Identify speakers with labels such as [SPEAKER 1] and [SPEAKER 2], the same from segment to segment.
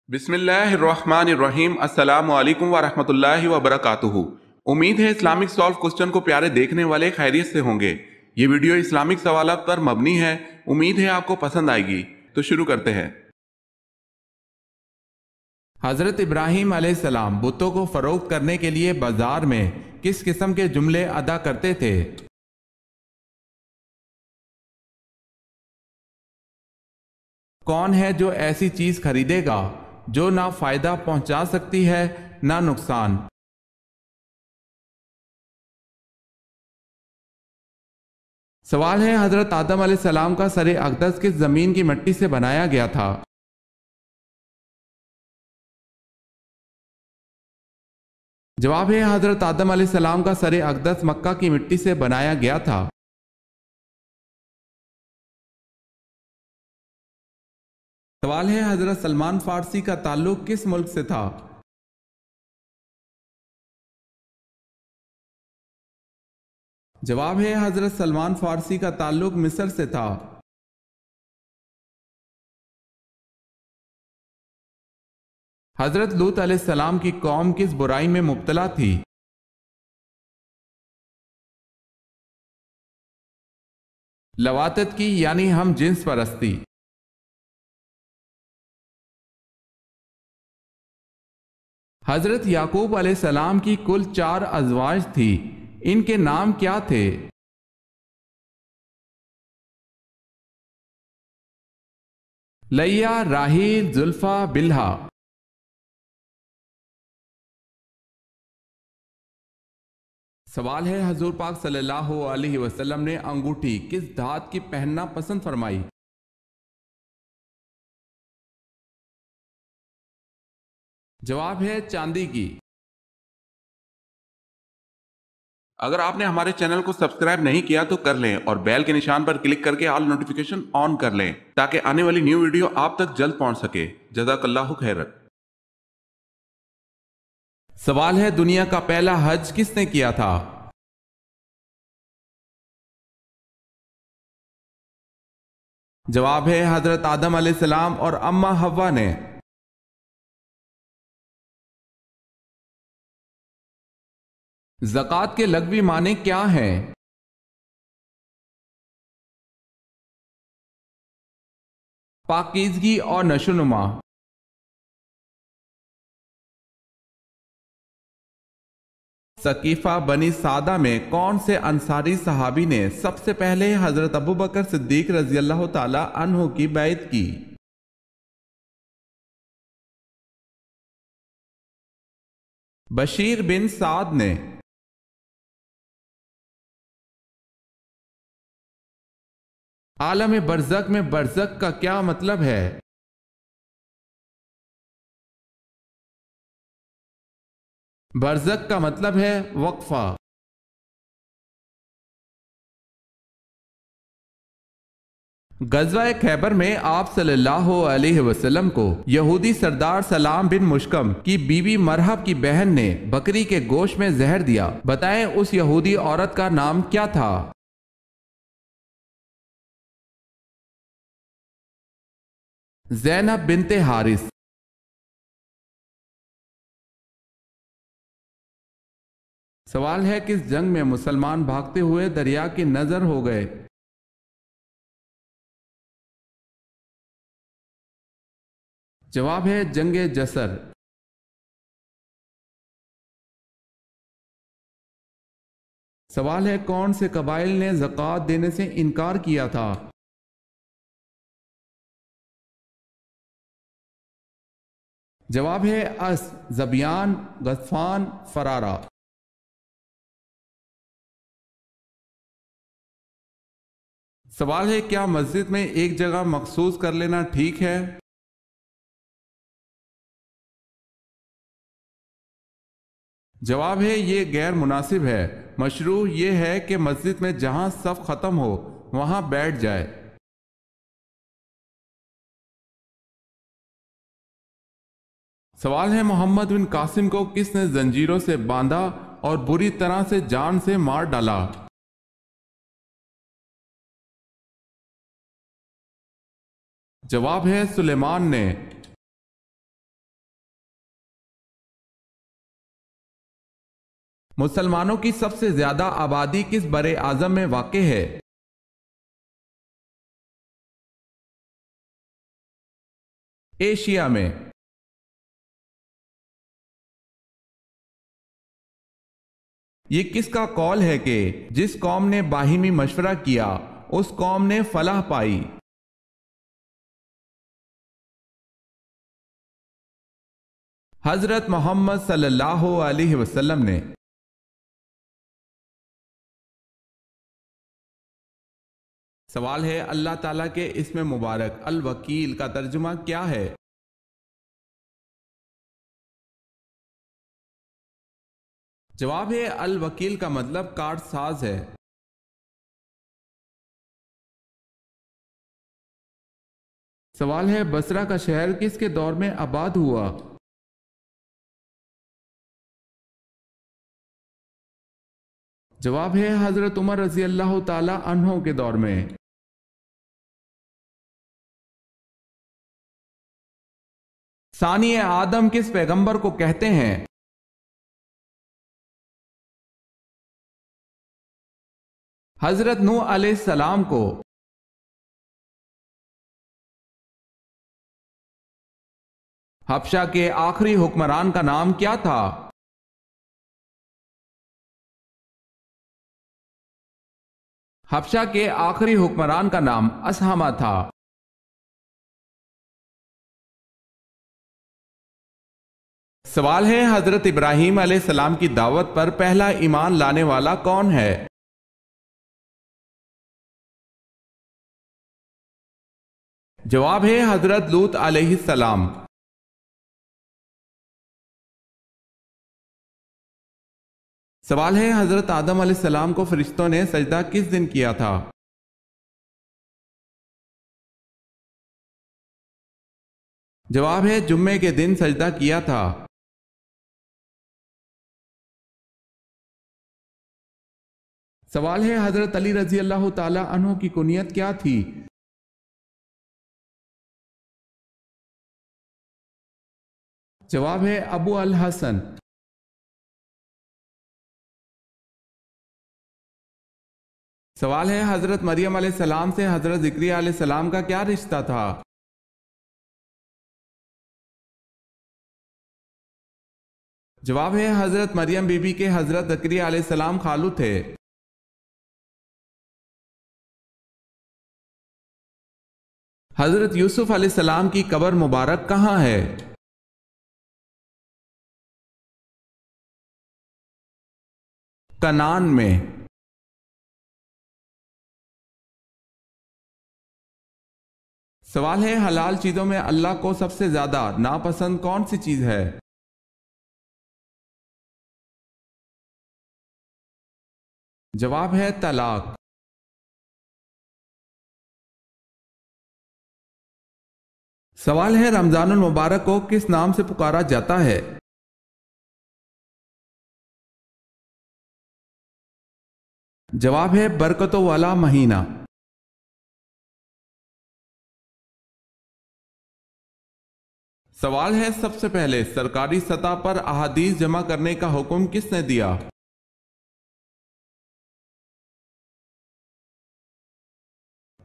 [SPEAKER 1] بسم اللہ الرحمن الرحیم۔ السلام علیکم ورحمۃ اللہ وبرکاتہ۔ امید ہے اسلامک سالو کوسچن کو پیارے دیکھنے والے خیریت سے ہوں گے۔ یہ ویڈیو اسلامک سوالات پر مبنی ہے، امید ہے آپ کو پسند آئے گی۔ تو شروع کرتے ہیں۔ حضرت ابراہیم علیہ السلام بتوں کو فروخت کرنے کے لیے بازار میں کس قسم کے جملے ادا کرتے تھے؟ کون ہے جو ایسی چیز خریدے گا جو نہ فائدہ پہنچا سکتی ہے نہ نقصان؟ سوال ہے، حضرت آدم علیہ السلام کا سر اقدس کس زمین کی مٹی سے بنایا گیا تھا؟ جواب ہے، حضرت آدم علیہ السلام کا سر اقدس مکہ کی مٹی سے بنایا گیا تھا۔ سوال ہے، حضرت سلمان فارسی کا تعلق کس ملک سے تھا؟ جواب ہے، حضرت سلمان فارسی کا تعلق مصر سے تھا۔ حضرت لوط علیہ السلام کی قوم کس برائی میں مبتلا تھی؟ لواطت کی یعنی ہم جنس پرستی۔ حضرت یعقوب علیہ السلام کی کل 4 ازواج تھی، ان کے نام کیا تھے؟ لیا، راحیل، زلفا، بلہا۔ سوال ہے، حضور پاک صلی اللہ علیہ وسلم نے انگوٹھی کس دھات کی پہننا پسند فرمائی؟ جواب ہے، چاندی کی۔ اگر آپ نے ہمارے چینل کو سبسکرائب نہیں کیا تو کر لیں اور بیل کے نشان پر کلک کر کے آل نوٹیفیکیشن آن کر لیں تاکہ آنے والی نیو ویڈیو آپ تک جلد پہنچ سکے۔ جزاک اللہ خیرت۔ سوال ہے، دنیا کا پہلا حج کس نے کیا تھا؟ جواب ہے، حضرت آدم علیہ السلام اور اماں حوا نے۔ زکوٰۃ کے لغوی معنی کیا ہیں؟ پاکیزگی اور نشوونما۔ ثقیفہ بنی سعدہ میں کون سے انصاری صحابی نے سب سے پہلے حضرت ابوبکر صدیق رضی اللہ تعالی عنہ کی بیعت کی؟ بشیر بن سعد نے۔ عالم برزخ میں برزخ کا کیا مطلب ہے؟ برزخ کا مطلب ہے وقفہ۔ غزوہ خیبر میں آپ صلی اللہ علیہ وسلم کو یہودی سردار سلام بن مشکم کی بیوی مرحب کی بہن نے بکری کے گوشت میں زہر دیا، بتائیں اس یہودی عورت کا نام کیا تھا؟ زینب بنت حارث۔ سوال ہے، کس جنگ میں مسلمان بھاگتے ہوئے دریا کی نظر ہو گئے؟ جواب ہے، جنگ جسر۔ سوال ہے، کون سے قبائل نے زکوٰۃ دینے سے انکار کیا تھا؟ جواب ہے، اس، ذبیان، غطفان، فرارہ۔ سوال ہے، کیا مسجد میں ایک جگہ مخصوص کر لینا ٹھیک ہے؟ جواب ہے، یہ غیر مناسب ہے۔ مشروع یہ ہے کہ مسجد میں جہاں صف ختم ہو وہاں بیٹھ جائے۔ سوال ہے، محمد بن قاسم کو کس نے زنجیروں سے باندھا اور بری طرح سے جان سے مار ڈالا؟ جواب ہے، سلیمان نے۔ مسلمانوں کی سب سے زیادہ آبادی کس بر اعظم میں واقع ہے؟ ایشیا میں۔ یہ کس کا قول ہے کہ جس قوم نے باہمی مشورہ کیا اس قوم نے فلاح پائی؟ حضرت محمد صلی اللہ علیہ وسلم نے۔ سوال ہے، اللہ تعالیٰ کے اسم مبارک الوکیل کا ترجمہ کیا ہے؟ جواب ہے، الوکیل کا مطلب کارڈ ساز ہے۔ سوال ہے، بصرہ کا شہر کس کے دور میں آباد ہوا؟ جواب ہے، حضرت عمر رضی اللہ تعالی عنہ کے دور میں۔ ثانی آدم کس پیغمبر کو کہتے ہیں؟ حضرت نوح علیہ السلام کو۔ حبشہ کے آخری حکمران کا نام کیا تھا؟ حبشہ کے آخری حکمران کا نام اسہمہ تھا۔ سوال ہے، حضرت ابراہیم علیہ السلام کی دعوت پر پہلا ایمان لانے والا کون ہے؟ جواب ہے، حضرت لوط علیہ السلام۔ سوال ہے، حضرت آدم علیہ السلام کو فرشتوں نے سجدہ کس دن کیا تھا؟ جواب ہے، جمعے کے دن سجدہ کیا تھا۔ سوال ہے، حضرت علی رضی اللہ تعالی عنہ کی کنیت کیا تھی؟ جواب ہے، ابو الحسن۔ سوال ہے، حضرت مریم علیہ السلام سے حضرت زکریا علیہ السلام کا کیا رشتہ تھا؟ جواب ہے، حضرت مریم بی بی کے حضرت زکریا علیہ السلام خالو تھے۔ حضرت یوسف علیہ السلام کی قبر مبارک کہاں ہے؟ کنعان میں۔ سوال ہے، حلال چیزوں میں اللہ کو سب سے زیادہ ناپسند کون سی چیز ہے؟ جواب ہے، طلاق۔ سوال ہے، رمضان المبارک کو کس نام سے پکارا جاتا ہے؟ جواب ہے، برکتوں والا مہینہ۔ سوال ہے، سب سے پہلے سرکاری سطح پر احادیث جمع کرنے کا حکم کس نے دیا؟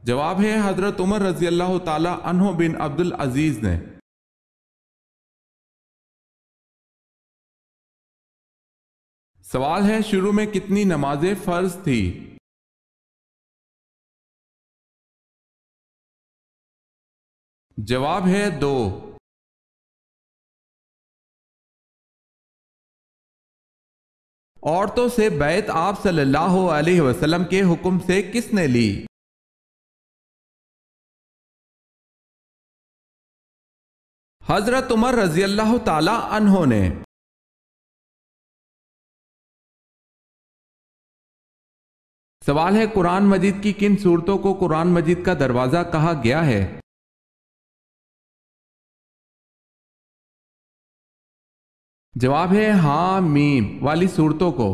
[SPEAKER 1] جواب ہے، حضرت عمر رضی اللہ تعالی عنہ بن عبد العزیز نے۔ سوال ہے، شروع میں کتنی نمازیں فرض تھی؟ جواب ہے، 2۔ عورتوں سے بیعت آپ صلی اللہ علیہ وسلم کے حکم سے کس نے لی؟ حضرت عمر رضی اللہ تعالی عنہ نے۔ سوال ہے، قرآن مجید کی کن سورتوں کو قرآن مجید کا دروازہ کہا گیا ہے؟ جواب ہے، حامیم والی سورتوں کو۔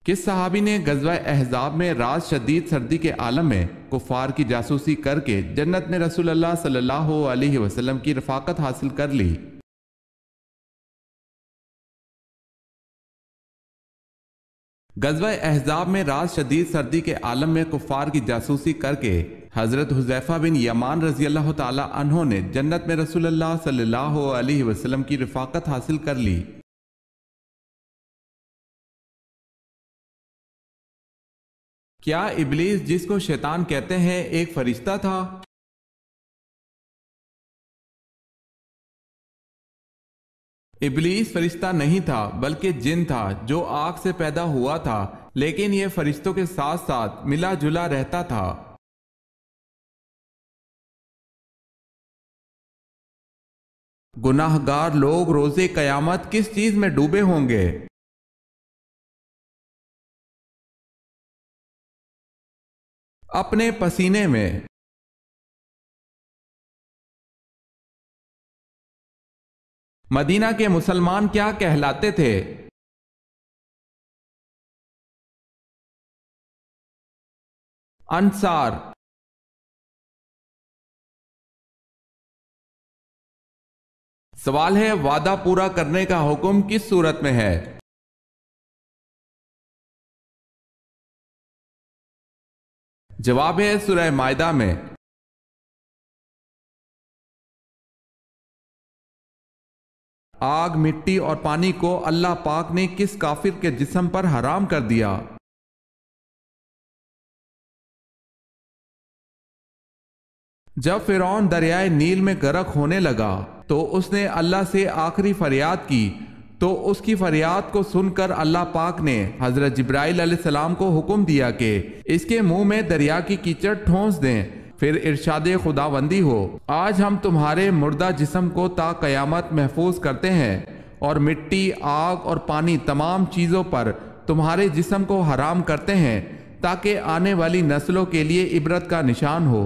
[SPEAKER 1] کس صحابی نے غزوہ احزاب میں رات شدید سردی کے عالم میں کفار کی جاسوسی کر کے جنت میں رسول اللہ صلی اللہ علیہ وسلم کی رفاقت حاصل کر لی؟ غزوہ احزاب میں رات شدید سردی کے عالم میں کفار کی جاسوسی کر کے حضرت حذیفہ بن یمان رضی اللہ تعالی عنہ نے جنت میں رسول اللہ صلی اللہ علیہ وسلم کی رفاقت حاصل کر لی۔ کیا ابلیس، جس کو شیطان کہتے ہیں، ایک فرشتہ تھا؟ ابلیس فرشتہ نہیں تھا بلکہ جن تھا جو آگ سے پیدا ہوا تھا، لیکن یہ فرشتوں کے ساتھ ساتھ ملا جلا رہتا تھا۔ گناہ گار لوگ روز قیامت کس چیز میں ڈوبے ہوں گے؟ اپنے پسینے میں۔ مدینہ کے مسلمان کیا کہلاتے تھے؟ انصار۔ سوال ہے، وعدہ پورا کرنے کا حکم کس صورت میں ہے؟ جواب ہے سورہ مائدہ میں۔ آگ، مٹی اور پانی کو اللہ پاک نے کس کافر کے جسم پر حرام کر دیا؟ جب فرعون دریائے نیل میں غرق ہونے لگا تو اس نے اللہ سے آخری فریاد کی، تو اس کی فریاد کو سن کر اللہ پاک نے حضرت جبرائیل علیہ السلام کو حکم دیا کہ اس کے منہ میں دریا کی کیچڑ ٹھونس دیں۔ پھر ارشاد خداوندی ہو، آج ہم تمہارے مردہ جسم کو تا قیامت محفوظ کرتے ہیں، اور مٹی، آگ اور پانی تمام چیزوں پر تمہارے جسم کو حرام کرتے ہیں، تاکہ آنے والی نسلوں کے لیے عبرت کا نشان ہو۔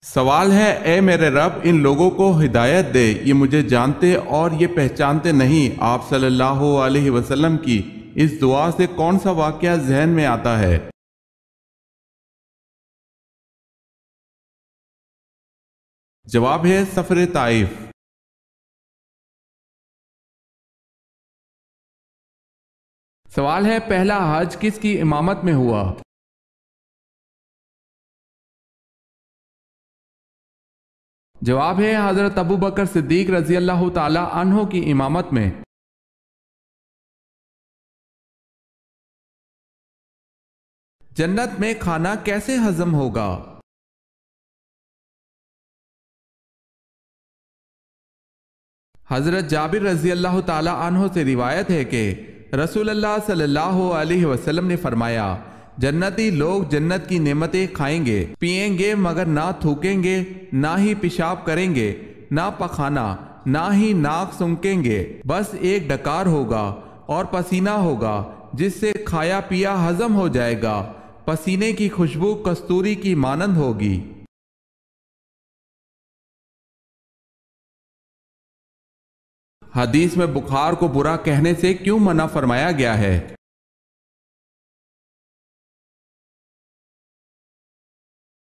[SPEAKER 1] سوال ہے، اے میرے رب، ان لوگوں کو ہدایت دے، یہ مجھے جانتے اور یہ پہچانتے نہیں۔ آپ صلی اللہ علیہ وسلم کی اس دعا سے کون سا واقعہ ذہن میں آتا ہے؟ جواب ہے سفر طائف۔ سوال ہے، پہلا حج کس کی امامت میں ہوا؟ جواب ہے حضرت ابو بکر صدیق رضی اللہ تعالی عنہ کی امامت میں۔ جنت میں کھانا کیسے ہضم ہوگا؟ حضرت جابر رضی اللہ تعالی عنہ سے روایت ہے کہ رسول اللہ صلی اللہ علیہ وسلم نے فرمایا، جنتی لوگ جنت کی نعمتیں کھائیں گے، پئیں گے، مگر نہ تھوکیں گے، نہ ہی پیشاب کریں گے، نہ پخانا، نہ ہی ناک سونکیں گے، بس ایک ڈکار ہوگا اور پسینہ ہوگا جس سے کھایا پیا ہضم ہو جائے گا۔ پسینے کی خوشبو کستوری کی مانند ہوگی۔ حدیث میں بخار کو برا کہنے سے کیوں منع فرمایا گیا ہے؟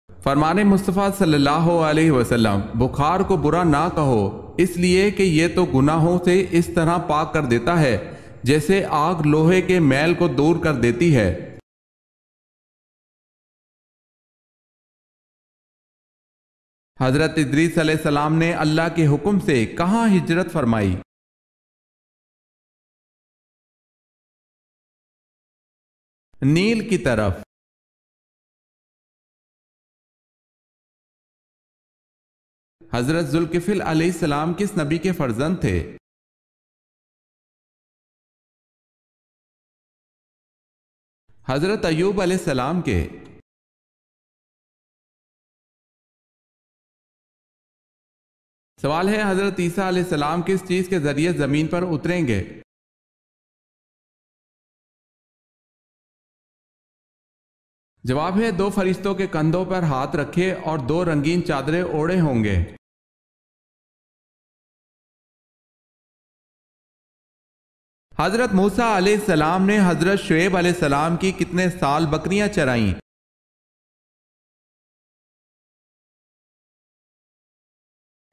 [SPEAKER 1] فرمان مصطفیٰ صلی اللہ علیہ وسلم، بخار کو برا نہ کہو، اس لیے کہ یہ تو گناہوں سے اس طرح پاک کر دیتا ہے جیسے آگ لوہے کے میل کو دور کر دیتی ہے۔ حضرت ادریس علیہ السلام نے اللہ کے حکم سے کہاں ہجرت فرمائی؟ نیل کی طرف۔ حضرت ذوالکفل علیہ السلام کس نبی کے فرزند تھے؟ حضرت ایوب علیہ السلام کے۔ سوال ہے، حضرت عیسیٰ علیہ السلام کس چیز کے ذریعے زمین پر اتریں گے؟ جواب ہے، دو فرشتوں کے کندھوں پر ہاتھ رکھے اور دو رنگین چادریں اوڑھے ہوں گے۔ حضرت موسیٰ علیہ السلام نے حضرت شعیب علیہ السلام کی کتنے سال بکریاں چرائیں؟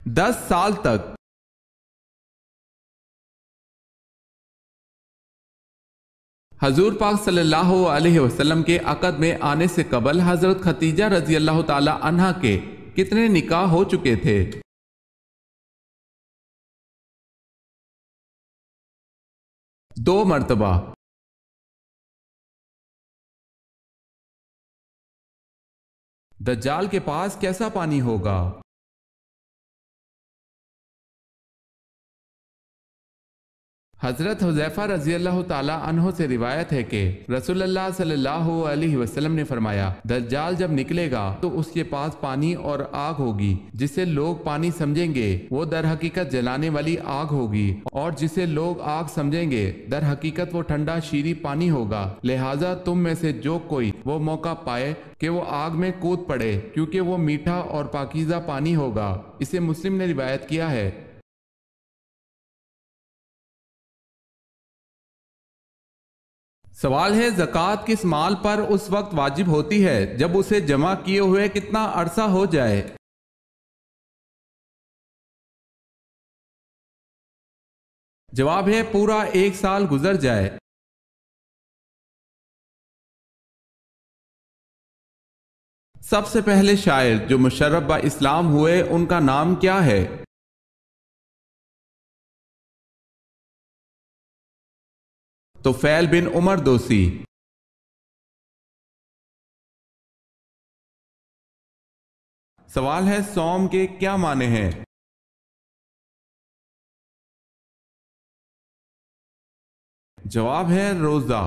[SPEAKER 1] 10 سال تک۔ حضور پاک صلی اللہ علیہ وسلم کے عقد میں آنے سے قبل حضرت خدیجہ رضی اللہ تعالی عنہا کے کتنے نکاح ہو چکے تھے؟ 2 مرتبہ۔ دجال کے پاس کیسا پانی ہوگا؟ حضرت حذیفہ رضی اللہ تعالی عنہ سے روایت ہے کہ رسول اللہ صلی اللہ علیہ وسلم نے فرمایا، دجال جب نکلے گا تو اس کے پاس پانی اور آگ ہوگی، جسے لوگ پانی سمجھیں گے وہ در حقیقت جلانے والی آگ ہوگی، اور جسے لوگ آگ سمجھیں گے در حقیقت وہ ٹھنڈا شیریں پانی ہوگا۔ لہٰذا تم میں سے جو کوئی وہ موقع پائے کہ وہ آگ میں کود پڑے، کیونکہ وہ میٹھا اور پاکیزہ پانی ہوگا۔ اسے مسلم نے روایت کیا ہے۔ سوال ہے، زکوٰۃ کس مال پر اس وقت واجب ہوتی ہے جب اسے جمع کیے ہوئے کتنا عرصہ ہو جائے؟ جواب ہے پورا 1 سال گزر جائے۔ سب سے پہلے شاعر جو مشرف با اسلام ہوئے ان کا نام کیا ہے؟ طفیل بن عمر دوسی۔ سوال ہے، صوم کے کیا معنی ہیں؟ جواب ہے روزہ۔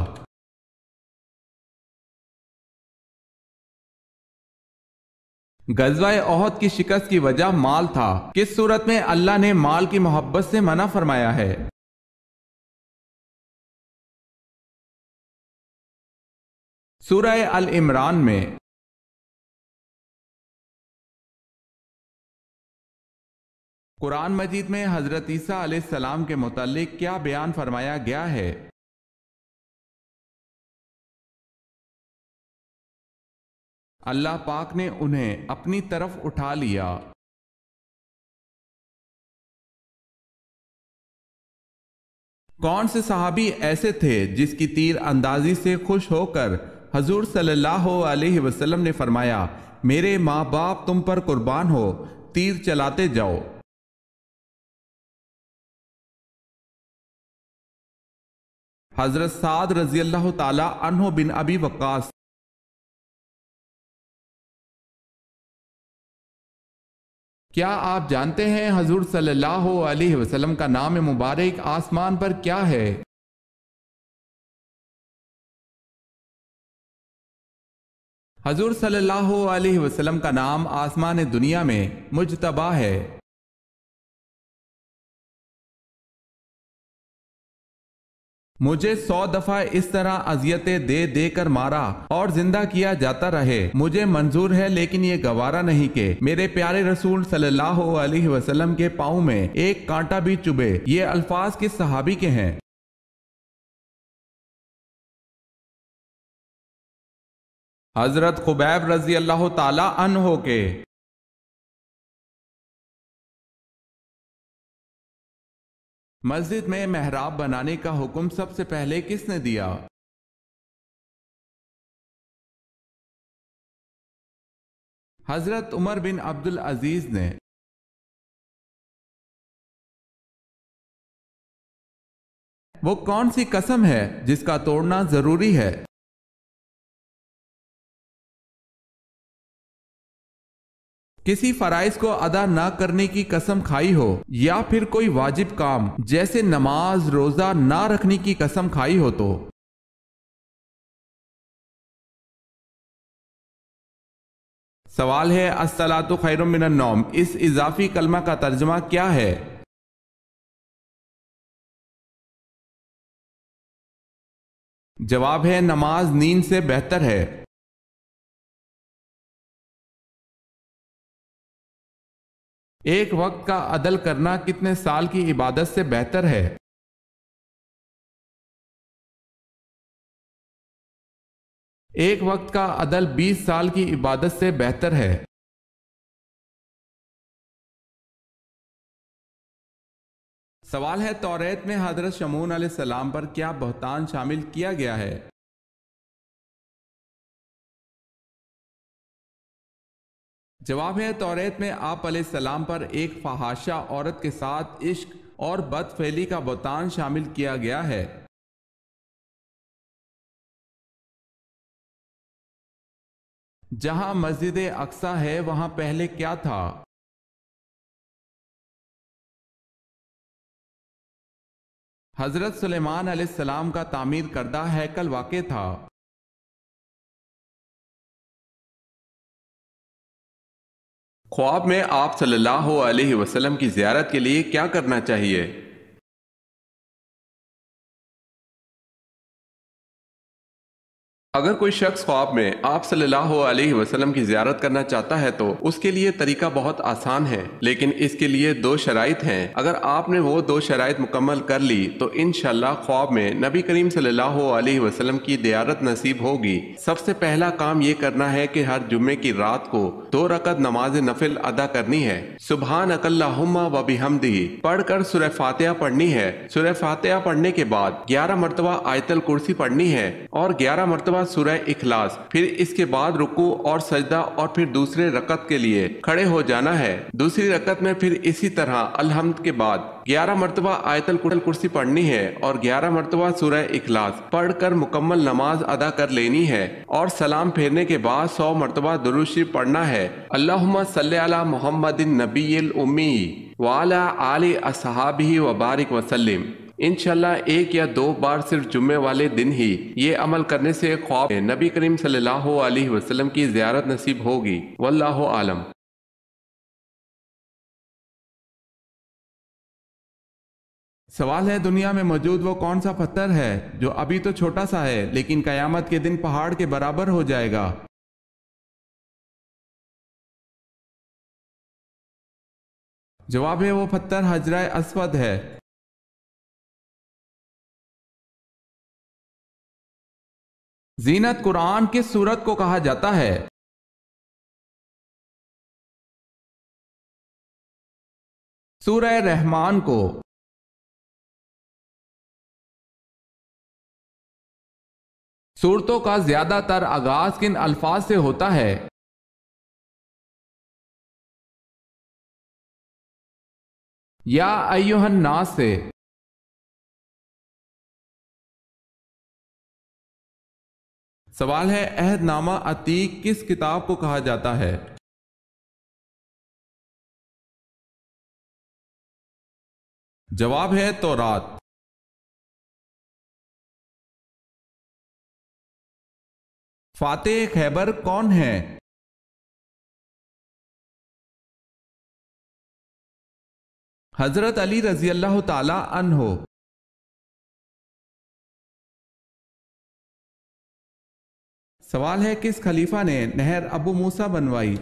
[SPEAKER 1] غزوہ احد کی شکست کی وجہ مال تھا، کس صورت میں اللہ نے مال کی محبت سے منع فرمایا ہے؟ سورہ ال-عمران میں۔ قرآن مجید میں حضرت عیسیٰ علیہ السلام کے متعلق کیا بیان فرمایا گیا ہے؟ اللہ پاک نے انہیں اپنی طرف اٹھا لیا۔ کون سے صحابی ایسے تھے جس کی تیر اندازی سے خوش ہو کر حضور صلی اللہ علیہ وسلم نے فرمایا، میرے ماں باپ تم پر قربان ہو، تیر چلاتے جاؤ؟ حضرت سعد رضی اللہ تعالی عنہ بن ابی وقاص۔ کیا آپ جانتے ہیں حضور صلی اللہ علیہ وسلم کا نام مبارک آسمان پر کیا ہے؟ حضور صلی اللہ علیہ وسلم کا نام آسمان دنیا میں مجتبی ہے۔ مجھے 100 دفعہ اس طرح اذیتیں دے دے کر مارا اور زندہ کیا جاتا رہے، مجھے منظور ہے لیکن یہ گوارا نہیں کہ میرے پیارے رسول صلی اللہ علیہ وسلم کے پاؤں میں ایک کانٹا بھی چبھے۔ یہ الفاظ کس صحابی کے ہیں؟ حضرت خبیب رضی اللہ تعالی عنہ کے۔ مسجد میں محراب بنانے کا حکم سب سے پہلے کس نے دیا؟ حضرت عمر بن عبد العزیز نے۔ وہ کون سی قسم ہے جس کا توڑنا ضروری ہے؟ کسی فرائض کو ادا نہ کرنے کی قسم کھائی ہو یا پھر کوئی واجب کام جیسے نماز روزہ نہ رکھنے کی قسم کھائی ہو تو؟ سوال ہے، الصلاۃ خیر من النوم اس اضافی کلمہ کا ترجمہ کیا ہے؟ جواب ہے، نماز نیند سے بہتر ہے۔ ایک وقت کا عدل کرنا کتنے سال کی عبادت سے بہتر ہے؟ ایک وقت کا عدل 20 سال کی عبادت سے بہتر ہے۔ سوال ہے توریت میں حضرت شمعون علیہ السلام پر کیا بہتان شامل کیا گیا ہے؟ جواب ہے توریت میں آپ علیہ السلام پر ایک فحاشہ عورت کے ساتھ عشق اور بد فعلی کا بہتان شامل کیا گیا ہے۔ جہاں مسجد اقصی ہے وہاں پہلے کیا تھا؟ حضرت سلیمان علیہ السلام کا تعمیر کردہ ہیکل واقع تھا۔ خواب میں آپ صلی اللہ علیہ وسلم کی زیارت کے لیے کیا کرنا چاہیے؟ اگر کوئی شخص خواب میں آپ صلی اللہ علیہ وسلم کی زیارت کرنا چاہتا ہے تو اس کے لیے طریقہ بہت آسان ہے، لیکن اس کے لیے دو شرائط ہیں۔ اگر آپ نے وہ دو شرائط مکمل کر لی تو انشاءاللہ خواب میں نبی کریم صلی اللہ علیہ وسلم کی زیارت نصیب ہوگی۔ سب سے پہلا کام یہ کرنا ہے کہ ہر جمعے کی رات کو 2 رکعت نماز نفل ادا کرنی ہے۔ سبحانک اللہم و بحمدہ پڑھ کر سورہ فاتحہ پڑھنی ہے۔ سورہ فاتحہ پڑھنے کے بعد 11 مرتبہ آیت الکرسی پڑھنی ہے اور 11 مرتبہ سورہ اخلاص، پھر اس کے بعد رکوع اور سجدہ اور پھر دوسرے رکعت کے لیے کھڑے ہو جانا ہے۔ دوسری رکعت میں پھر اسی طرح الحمد کے بعد 11 مرتبہ آیت الکرسی پڑھنی ہے اور 11 مرتبہ سورہ اخلاص پڑھ کر مکمل نماز ادا کر لینی ہے اور سلام پھیرنے کے بعد 100 مرتبہ درود شریف پڑھنا ہے۔ اللہم صلی علی محمد النبی الامی وعلی آل اصحابہ وبارک وسلم۔ انشاءاللہ 1 یا 2 بار صرف جمعے والے دن ہی یہ عمل کرنے سے خواب میں نبی کریم صلی اللہ علیہ وسلم کی زیارت نصیب ہوگی۔ واللہ عالم۔ سوال ہے دنیا میں موجود وہ کون سا پتھر ہے جو ابھی تو چھوٹا سا ہے لیکن قیامت کے دن پہاڑ کے برابر ہو جائے گا؟ جواب ہے وہ پتھر حجرہ اسود ہے۔ زینت قرآن کس سورت کو کہا جاتا ہے؟ سورہ رحمان کو۔ سورتوں کا زیادہ تر آغاز کن الفاظ سے ہوتا ہے؟ یا ایھا الناس سے۔ سوال ہے عہد نامہ عتیق کس کتاب کو کہا جاتا ہے؟ جواب ہے تورات۔ فاتح خیبر کون ہے؟ حضرت علی رضی اللہ تعالی عنہ۔ سوال ہے کس خلیفہ نے نہر ابو موسیٰ بنوائی؟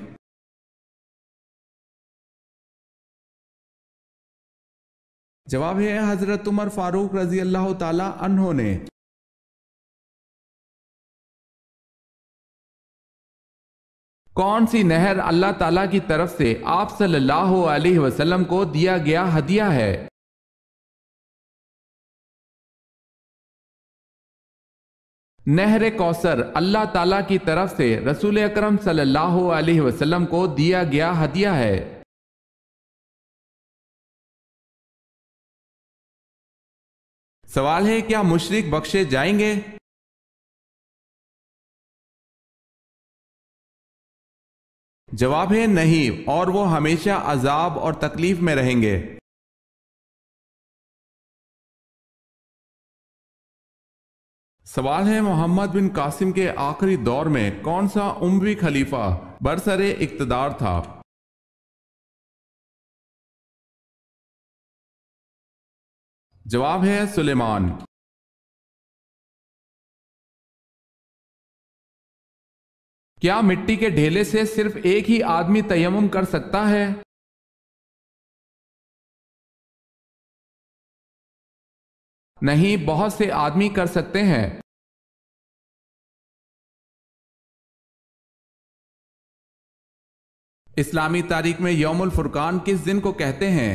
[SPEAKER 1] جواب ہے حضرت عمر فاروق رضی اللہ تعالی عنہ نے۔ کون سی نہر اللہ تعالیٰ کی طرف سے آپ صلی اللہ علیہ وسلم کو دیا گیا ہدیہ ہے؟ نہر کوثر اللہ تعالیٰ کی طرف سے رسول اکرم صلی اللہ علیہ وسلم کو دیا گیا ہدیہ ہے۔ سوال ہے کیا مشرک بخشے جائیں گے؟ جواب ہے نہیں، اور وہ ہمیشہ عذاب اور تکلیف میں رہیں گے۔ سوال ہے محمد بن قاسم کے آخری دور میں کون سا اموی خلیفہ برسر اقتدار تھا؟ جواب ہے سلیمان۔ کیا مٹی کے ڈھیلے سے صرف ایک ہی آدمی تیمم کر سکتا ہے؟ نہیں، بہت سے آدمی کر سکتے ہیں۔ اسلامی تاریخ میں یوم الفرقان کس دن کو کہتے ہیں؟